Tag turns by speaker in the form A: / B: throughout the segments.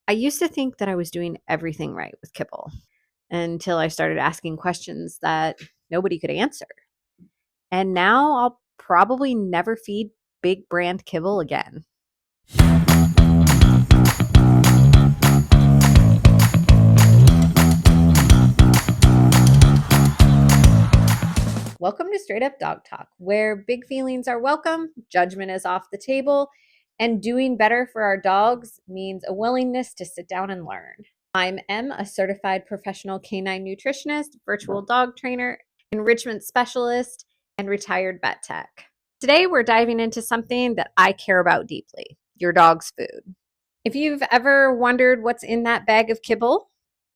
A: I used to think that I was doing everything right with kibble until I started asking questions that nobody could answer. And now I'll probably never feed big brand kibble again. Welcome to Straight Up Dog Talk, where big feelings are welcome, judgment is off the table, and doing better for our dogs means a willingness to sit down and learn. I'm Em, a certified professional canine nutritionist, virtual dog trainer, enrichment specialist, and retired vet tech. Today, we're diving into something that I care about deeply: your dog's food. If you've ever wondered what's in that bag of kibble,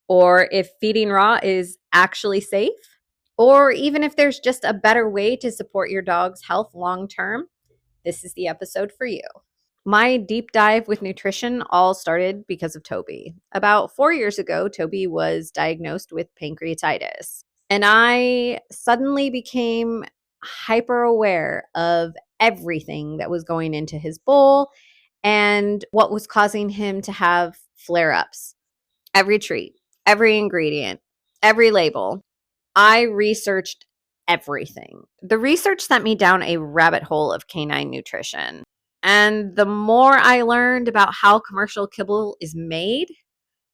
A: or if feeding raw is actually safe, or even if there's just a better way to support your dog's health long term, this is the episode for you. My deep dive with nutrition all started because of Toby. About 4 years ago, Toby was diagnosed with pancreatitis, and I suddenly became hyper aware of everything that was going into his bowl and what was causing him to have flare ups. Every treat, every ingredient, every label. I researched everything. The research sent me down a rabbit hole of canine nutrition. And the more I learned about how commercial kibble is made,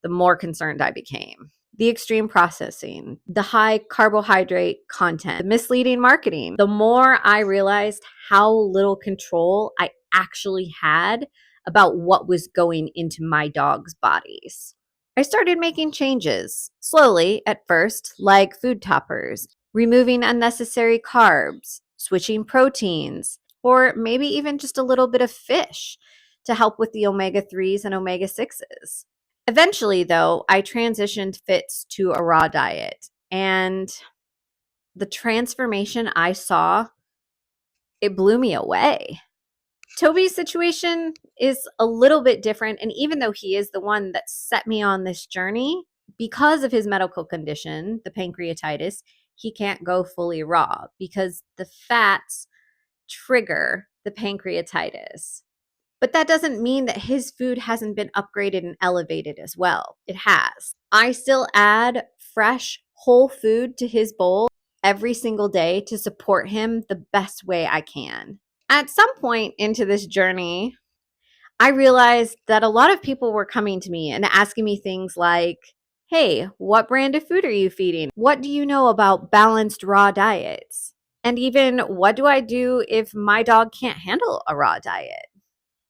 A: the more concerned I became. The extreme processing, the high carbohydrate content, the misleading marketing. The more I realized how little control I actually had about what was going into my dog's bodies. I started making changes, slowly at first, like food toppers, removing unnecessary carbs, switching proteins, or maybe even just a little bit of fish to help with the omega-3s and omega-6s. Eventually, though, I transitioned Fitz to a raw diet, and the transformation I saw, it blew me away. Toby's situation is a little bit different, and even though he is the one that set me on this journey, because of his medical condition, the pancreatitis, he can't go fully raw because the fats trigger the pancreatitis. But that doesn't mean that his food hasn't been upgraded and elevated as well. It has. I still add fresh, whole food to his bowl every single day to support him the best way I can. At some point into this journey, I realized that a lot of people were coming to me and asking me things like, hey, what brand of food are you feeding? What do you know about balanced raw diets? And even, what do I do if my dog can't handle a raw diet?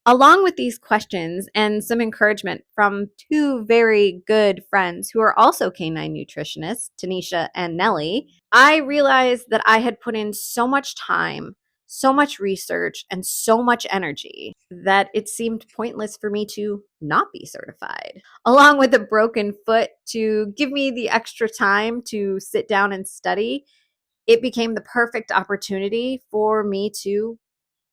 A: Along with these questions and some encouragement from two very good friends who are also canine nutritionists, Tanisha and Nellie, I realized that I had put in so much time, so much research, and so much energy that it seemed pointless for me to not be certified. Along with a broken foot to give me the extra time to sit down and study, it became the perfect opportunity for me to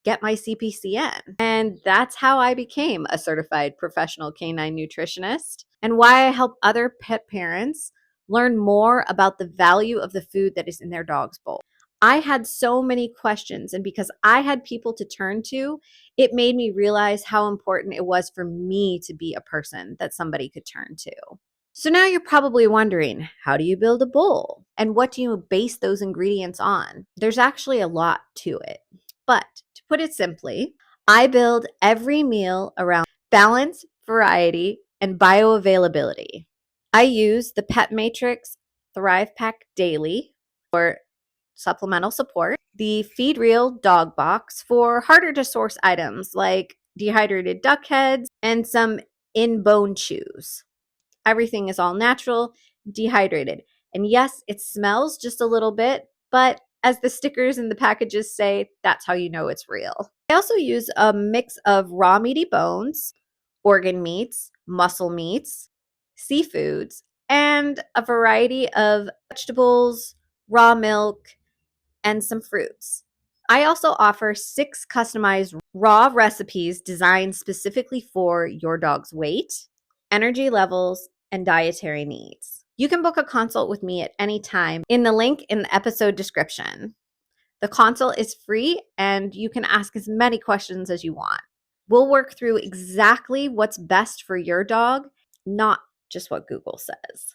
A: get my CPCN. And that's how I became a certified professional canine nutritionist, and why I help other pet parents learn more about the value of the food that is in their dog's bowl. I had so many questions, and because I had people to turn to, it made me realize how important it was for me to be a person that somebody could turn to. So now you're probably wondering, how do you build a bowl? And what do you base those ingredients on? There's actually a lot to it. But to put it simply, I build every meal around balance, variety, and bioavailability. I use the Pet Matrix Thrive Pack Daily for supplemental support, the Feed Real Dog Box for harder to source items like dehydrated duck heads and some in-bone chews. Everything is all natural, dehydrated. And yes, it smells just a little bit, but as the stickers and the packages say, that's how you know it's real. I also use a mix of raw meaty bones, organ meats, muscle meats, seafoods, and a variety of vegetables, raw milk, and some fruits. I also offer 6 customized raw recipes designed specifically for your dog's weight, energy levels, and dietary needs. You can book a consult with me at any time in the link in the episode description. The consult is free, and you can ask as many questions as you want. We'll work through exactly what's best for your dog not just what Google says.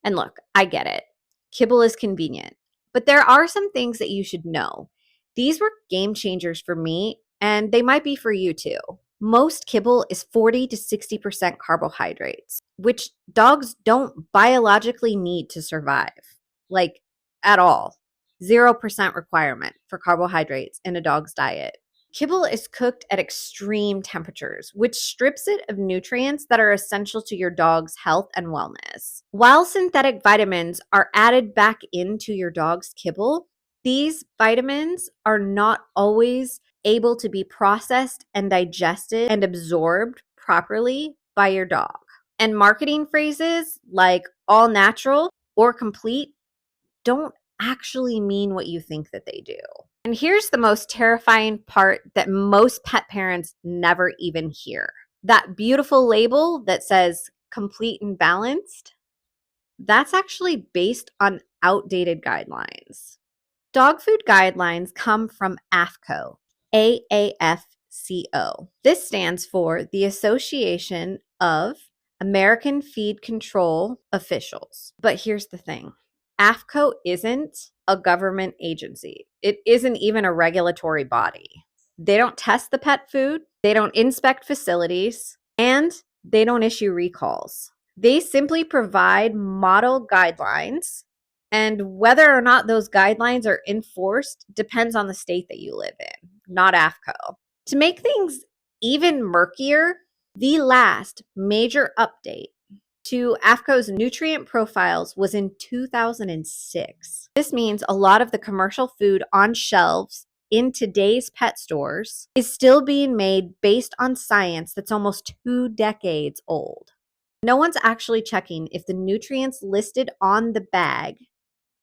A: And look, I get it. Kibble is convenient, but there are some things that you should know. These were game changers for me, and they might be for you too. Most kibble is 40 to 60% carbohydrates, which dogs don't biologically need to survive, like at all. 0% requirement for carbohydrates in a dog's diet. Kibble is cooked at extreme temperatures, which strips it of nutrients that are essential to your dog's health and wellness. While synthetic vitamins are added back into your dog's kibble, these vitamins are not always able to be processed and digested and absorbed properly by your dog. And marketing phrases like all natural or complete don't actually mean what you think that they do. And here's the most terrifying part that most pet parents never even hear. That beautiful label that says complete and balanced, that's actually based on outdated guidelines. Dog food guidelines come from AAFCO, AAFCO. This stands for the Association of American Feed Control Officials. But here's the thing. AAFCO isn't a government agency. It isn't even a regulatory body. They don't test the pet food, they don't inspect facilities, and they don't issue recalls. They simply provide model guidelines, and whether or not those guidelines are enforced depends on the state that you live in, not AAFCO. To make things even murkier, the last major update to AAFCO's nutrient profiles was in 2006. This means a lot of the commercial food on shelves in today's pet stores is still being made based on science that's almost 2 decades old. No one's actually checking if the nutrients listed on the bag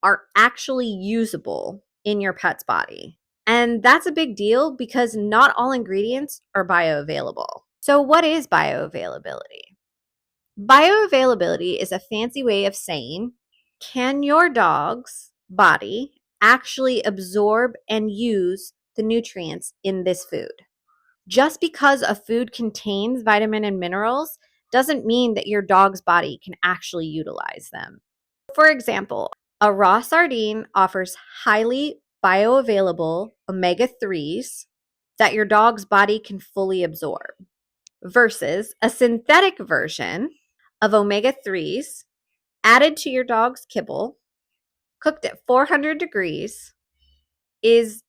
A: are actually usable in your pet's body. And that's a big deal because not all ingredients are bioavailable. So what is bioavailability? Bioavailability is a fancy way of saying, can your dog's body actually absorb and use the nutrients in this food? Just because a food contains vitamin and minerals doesn't mean that your dog's body can actually utilize them. For example, a raw sardine offers highly bioavailable omega-3s that your dog's body can fully absorb, versus a synthetic version of omega-3s added to your dog's kibble, cooked at 400 degrees, is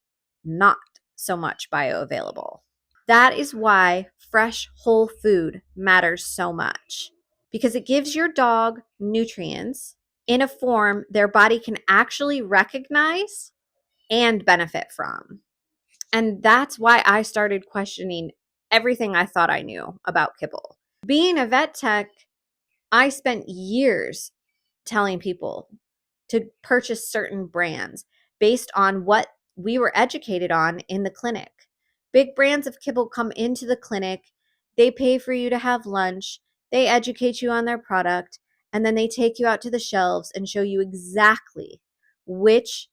A: not so much bioavailable. That is why fresh whole food matters so much, because it gives your dog nutrients in a form their body can actually recognize and benefit from. And that's why I started questioning everything I thought I knew about kibble. Being a vet tech, I spent years telling people to purchase certain brands based on what we were educated on in the clinic. Big brands of kibble come into the clinic, they pay for you to have lunch, they educate you on their product, and then they take you out to the shelves and show you exactly which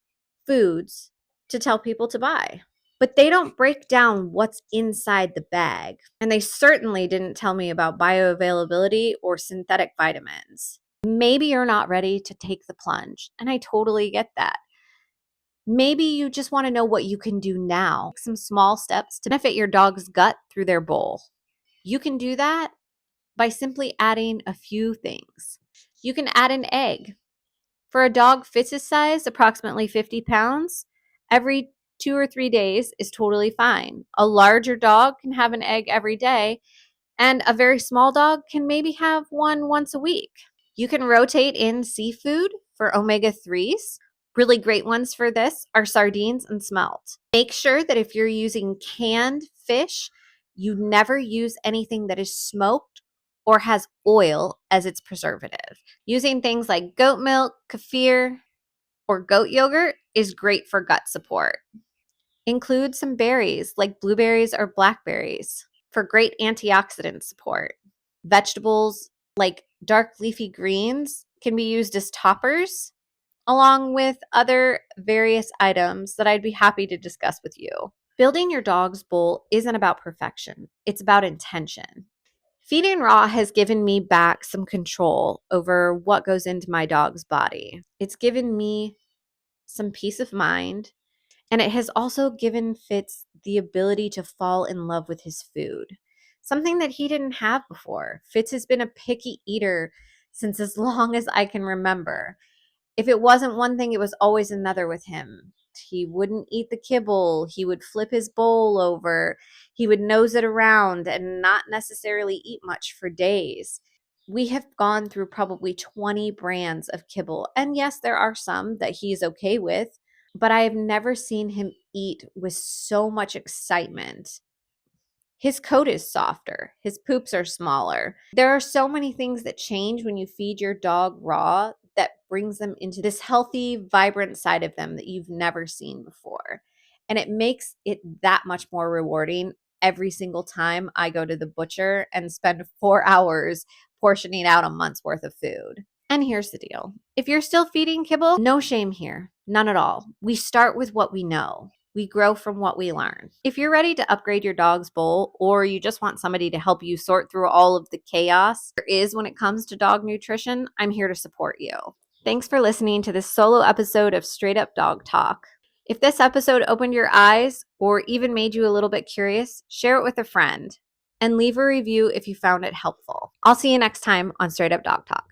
A: foods to tell people to buy. But they don't break down what's inside the bag. And they certainly didn't tell me about bioavailability or synthetic vitamins. Maybe you're not ready to take the plunge, and I totally get that. Maybe you just want to know what you can do now, some small steps to benefit your dog's gut through their bowl. You can do that by simply adding a few things. You can add an egg. For a dog Fitz's size, approximately 50 pounds, every 2 or 3 days is totally fine. A larger dog can have an egg every day, and a very small dog can maybe have one once a week. You can rotate in seafood for omega-3s. Really great ones for this are sardines and smelt. Make sure that if you're using canned fish, you never use anything that is smoked or has oil as its preservative. Using things like goat milk, kefir, or goat yogurt is great for gut support. Include some berries like blueberries or blackberries for great antioxidant support. Vegetables like dark leafy greens can be used as toppers, along with other various items that I'd be happy to discuss with you. Building your dog's bowl isn't about perfection, it's about intention. Feeding raw has given me back some control over what goes into my dog's body. It's given me some peace of mind, and it has also given Fitz the ability to fall in love with his food, something that he didn't have before. Fitz has been a picky eater since as long as I can remember. If it wasn't one thing, it was always another with him. He wouldn't eat the kibble. He would flip his bowl over. He would nose it around and not necessarily eat much for days. We have gone through probably 20 brands of kibble. And yes, there are some that he's okay with, but I have never seen him eat with so much excitement. His coat is softer. His poops are smaller. There are so many things that change when you feed your dog raw that brings them into this healthy, vibrant side of them that you've never seen before. And it makes it that much more rewarding every single time I go to the butcher and spend 4 hours portioning out a month's worth of food. And here's the deal. If you're still feeding kibble, no shame here. None at all. We start with what we know. We grow from what we learn. If you're ready to upgrade your dog's bowl, or you just want somebody to help you sort through all of the chaos there is when it comes to dog nutrition, I'm here to support you. Thanks for listening to this solo episode of Straight Up Dog Talk. If this episode opened your eyes or even made you a little bit curious, share it with a friend and leave a review if you found it helpful. I'll see you next time on Straight Up Dog Talk.